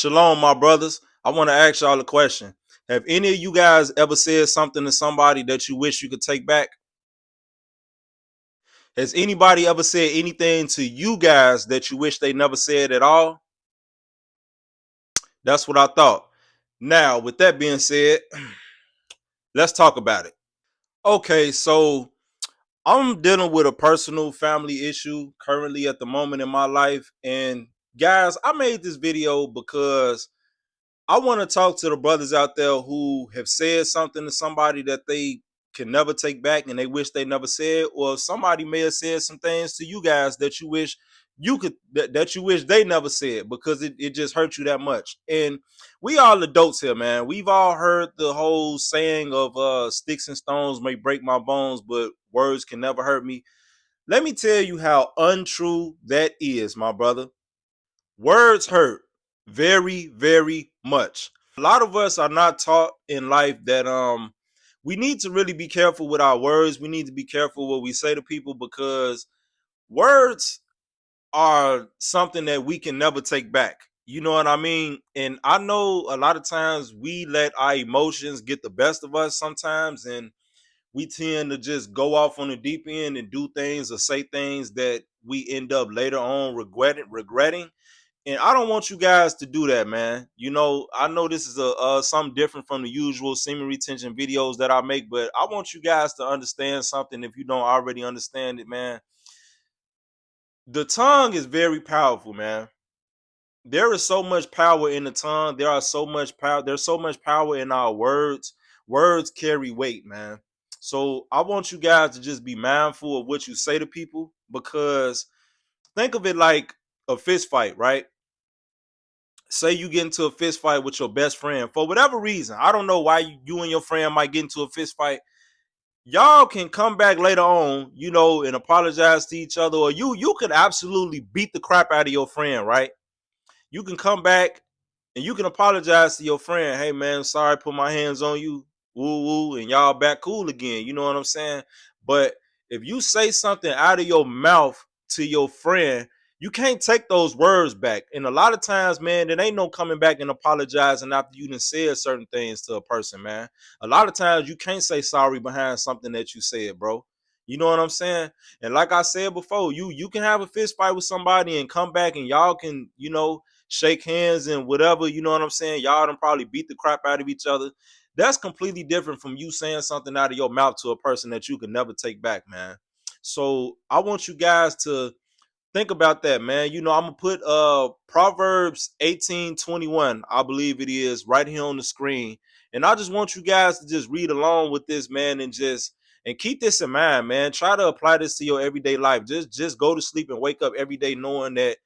Shalom, my brothers. I want to ask y'all a question. Have any of you guys ever said something to somebody that you wish you could take back? Has anybody ever said anything to you guys that you wish they never said at all? That's what I thought. Now, with that being said, let's talk about it. Okay, so I'm dealing with a personal family issue currently at the moment in my life. And guys, I made this video because I want to talk to the brothers out there who have said something to somebody that they can never take back and they wish they never said, or somebody may have said some things to you guys that you wish you could that you wish they never said because it just hurt you that much. And we all adults here, man. We've all heard the whole saying of sticks and stones may break my bones, but words can never hurt me. Let me tell you how untrue that is, my brother. Words hurt very, very much. A lot of us are not taught in life that we need to really be careful with our words. We need to be careful what we say to people because words are something that we can never take back. You know what I mean? And I know a lot of times we let our emotions get the best of us sometimes, and we tend to just go off on the deep end and do things or say things that we end up later on regretting. And I don't want you guys to do that, man. You know, I know this is a something different from the usual semen retention videos that I make, but I want you guys to understand something if you don't already understand it, man. The tongue is very powerful, man. There is so much power in the tongue. There's so much power in our words. Words carry weight, man. So I want you guys to just be mindful of what you say to people because think of it like a fist fight, right? Say you get into a fist fight with your best friend for whatever reason. I don't know why you and your friend might get into a fist fight. Y'all can come back later on, you know, and apologize to each other, or you could absolutely beat the crap out of your friend, right? You can come back and you can apologize to your friend. Hey man, sorry, put my hands on you. Woo woo, and y'all back cool again. You know what I'm saying? But if you say something out of your mouth to your friend, you can't take those words back. And a lot of times, man, there ain't no coming back and apologizing after you done said certain things to a person, man. A lot of times you can't say sorry behind something that you said, bro. You know what I'm saying? And like I said before, you can have a fist fight with somebody and come back and y'all can, you know, shake hands and whatever, you know what I'm saying? Y'all done probably beat the crap out of each other. That's completely different from you saying something out of your mouth to a person that you can never take back, man. So I want you guys to think about that, man. You know, I'm gonna put Proverbs 18:21, I believe it is, right here on the screen. And I just want you guys to just read along with this, man, and keep this in mind, man. Try to apply this to your everyday life. Just go to sleep and wake up every day knowing that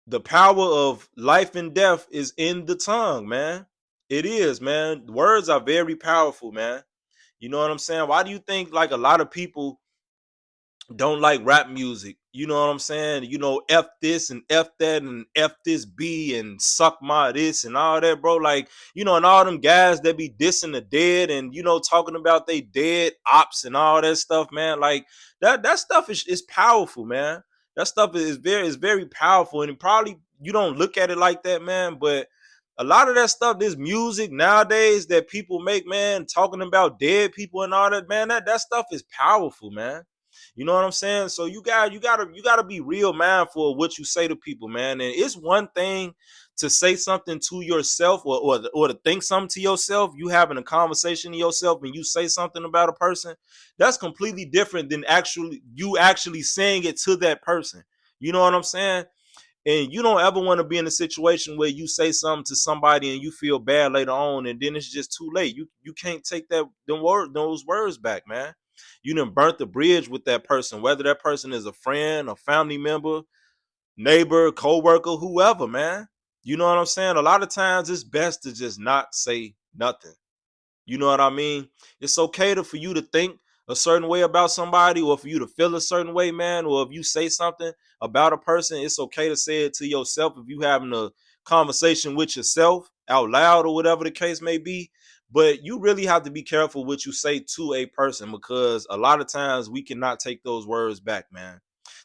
the power of life and death is in the tongue, man. It is, man. Words are very powerful, man. You know what I'm saying? Why do you think like a lot of people don't like rap music? You know what I'm saying? You know, F this and F that and F this B and suck my this and all that, bro. Like, you know, and all them guys that be dissing the dead and, you know, talking about they dead ops and all that stuff, man. Like that stuff is powerful, man. That stuff is very powerful. And it probably you don't look at it like that, man. But a lot of that stuff, this music nowadays that people make, man, talking about dead people and all that, man, that stuff is powerful, man. You know what I'm saying? So you gotta be real mindful of what you say to people, man. And it's one thing to say something to yourself or to think something to yourself. You having a conversation to yourself and you say something about a person. That's completely different than actually saying it to that person. You know what I'm saying? And you don't ever want to be in a situation where you say something to somebody and you feel bad later on, and then it's just too late. You can't take those words back, man. You done burnt the bridge with that person, whether that person is a friend, a family member, neighbor, co-worker, whoever, man. You know what I'm saying? A lot of times it's best to just not say nothing. You know what I mean? It's okay for you to think a certain way about somebody or for you to feel a certain way, man. Or if you say something about a person, it's okay to say it to yourself if you having a conversation with yourself out loud or whatever the case may be. But you really have to be careful what you say to a person because a lot of times we cannot take those words back, man.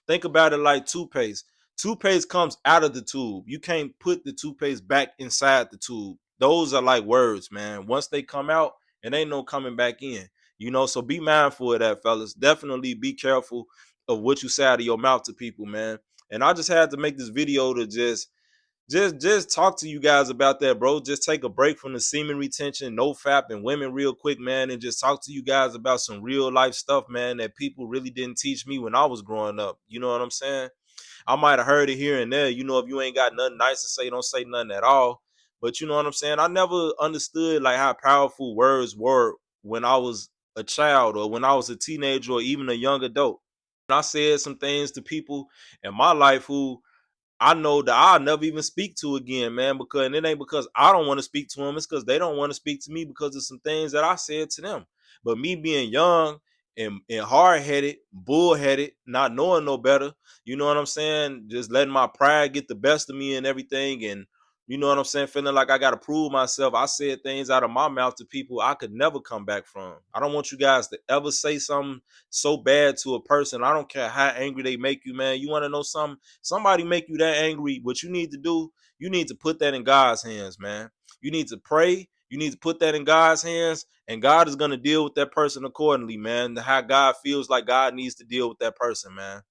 Think about it like toothpaste. Toothpaste comes out of the tube. You can't put the toothpaste back inside the tube. Those are like words, man. Once they come out, it ain't no coming back in. So be mindful of that, fellas. Definitely be careful of what you say out of your mouth to people, man. And I just had to make this video to just talk to you guys about that, bro. Just take a break from the semen retention, no fap, and women real quick, man, and just talk to you guys about some real life stuff, man, that people really didn't teach me when I was growing up. You know what I'm saying? I might have heard it here and there. If you ain't got nothing nice to say, don't say nothing at all. But you know what I'm saying? I never understood like how powerful words were when I was a child or when I was a teenager or even a young adult. And I said some things to people in my life who I know that I'll never even speak to again, man, because and it ain't because I don't want to speak to them. It's because they don't want to speak to me because of some things that I said to them. But me being young and hard-headed, bullheaded, not knowing no better, you know what I'm saying? Just letting my pride get the best of me and everything. And you know what I'm saying? Feeling like I got to prove myself. I said things out of my mouth to people I could never come back from. I don't want you guys to ever say something so bad to a person. I don't care how angry they make you, man. You want to know something? Somebody make you that angry, what you need to do, you need to put that in God's hands, man. You need to pray. You need to put that in God's hands, and God is going to deal with that person accordingly, man. How God feels like God needs to deal with that person, man.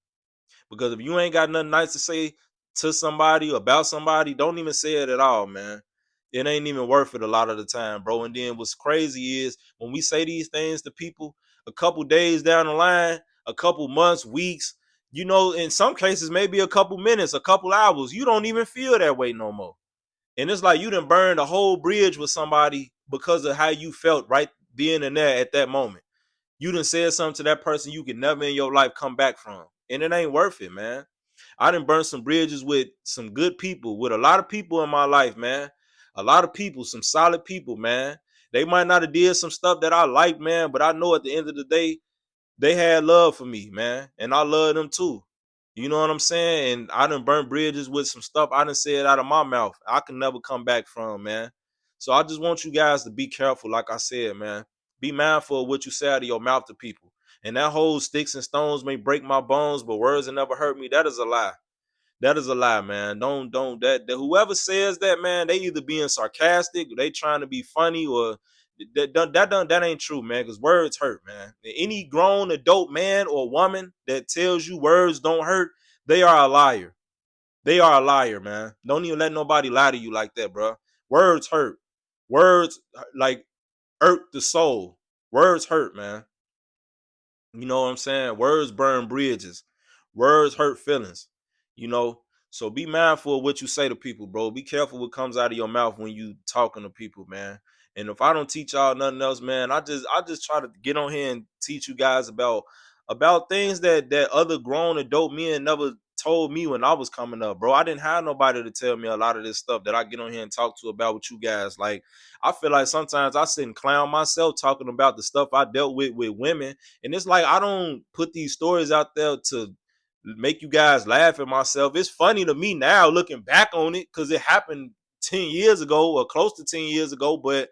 Because if you ain't got nothing nice to say to somebody or about somebody, don't even say it at all, man. It ain't even worth it a lot of the time, bro. And then what's crazy is when we say these things to people, a couple days down the line, a couple months, weeks, in some cases, maybe a couple minutes, a couple hours, you don't even feel that way no more. And it's like you done burned a whole bridge with somebody because of how you felt right then and there at that moment. You done said something to that person you can never in your life come back from. And it ain't worth it, man. I done burned some bridges with some good people, with a lot of people in my life, man. A lot of people, some solid people, man. They might not have did some stuff that I like, man, but I know at the end of the day, they had love for me, man. And I love them too. You know what I'm saying? And I done burnt bridges with some stuff I done said out of my mouth. I can never come back from, man. So I just want you guys to be careful, like I said, man. Be mindful of what you say out of your mouth to people. And that whole sticks and stones may break my bones, but words will never hurt me. That is a lie. That is a lie, man. Don't that whoever says that, man, they either being sarcastic, or they trying to be funny, or that ain't true, man. Because words hurt, man. Any grown adult man or woman that tells you words don't hurt, they are a liar. They are a liar, man. Don't even let nobody lie to you like that, bro. Words hurt. Words like hurt the soul. Words hurt, man. You know what I'm saying? Words burn bridges. Words hurt feelings. You know, so be mindful of what you say to people, bro. Be careful what comes out of your mouth when you talking to people, man. And if I don't teach y'all nothing else, man, I just try to get on here and teach you guys about things that other grown adult men never told me when I was coming up, bro. I didn't have nobody to tell me a lot of this stuff that I get on here and talk to about with you guys. Like, I feel like sometimes I sit and clown myself talking about the stuff I dealt with women, and it's like I don't put these stories out there to make you guys laugh at myself. It's funny to me now looking back on it because it happened 10 years ago or close to 10 years ago, but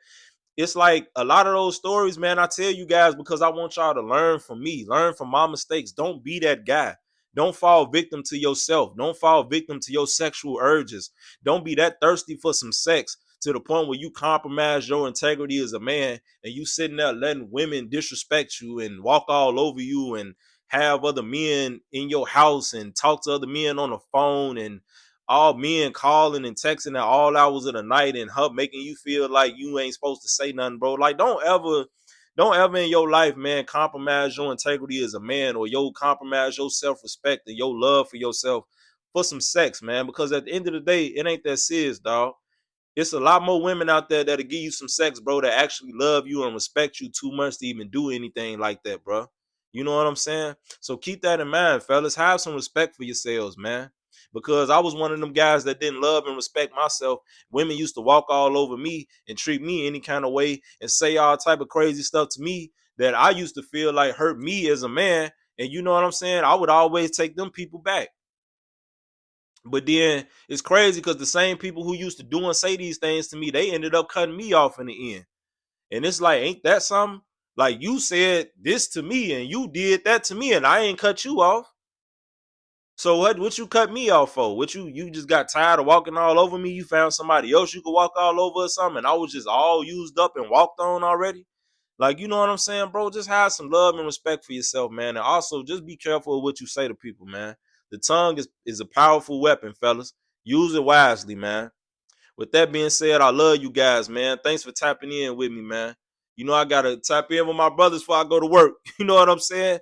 it's like a lot of those stories, man, I tell you guys because I want y'all to learn from me, learn from my mistakes. Don't be that guy. Don't fall victim to yourself. Don't fall victim to your sexual urges. Don't be that thirsty for some sex to the point where you compromise your integrity as a man and you sitting there letting women disrespect you and walk all over you and have other men in your house and talk to other men on the phone and all men calling and texting at all hours of the night and her making you feel like you ain't supposed to say nothing, bro. Like, don't ever in your life, man, compromise your integrity as a man or compromise your self-respect and your love for yourself for some sex, man. Because at the end of the day, it ain't that serious, dog. It's a lot more women out there that'll give you some sex, bro, that actually love you and respect you too much to even do anything like that, bro. You know what I'm saying? So keep that in mind, fellas. Have some respect for yourselves, man. Because I was one of them guys that didn't love and respect myself. Women used to walk all over me and treat me any kind of way and say all type of crazy stuff to me that I used to feel like hurt me as a man. And you know what I'm saying? I would always take them people back. But then it's crazy because the same people who used to do and say these things to me, they ended up cutting me off in the end. And it's like, ain't that something? Like, you said this to me and you did that to me and I ain't cut you off. So what you cut me off for? What you just got tired of walking all over me? You found somebody else you could walk all over or something, and I was just all used up and walked on already? Like, you know what I'm saying, bro? Just have some love and respect for yourself, man. And also just be careful of what you say to people, man. The tongue is a powerful weapon, fellas. Use it wisely, man. With that being said, I love you guys, man. Thanks for tapping in with me, man. You know I gotta tap in with my brothers before I go to work. You know what I'm saying?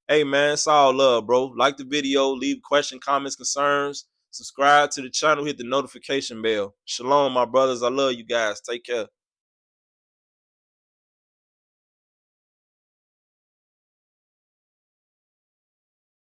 Hey, man, it's all love, bro. Like the video, leave question, comments, concerns. Subscribe to the channel, hit the notification bell. Shalom, my brothers. I love you guys. Take care.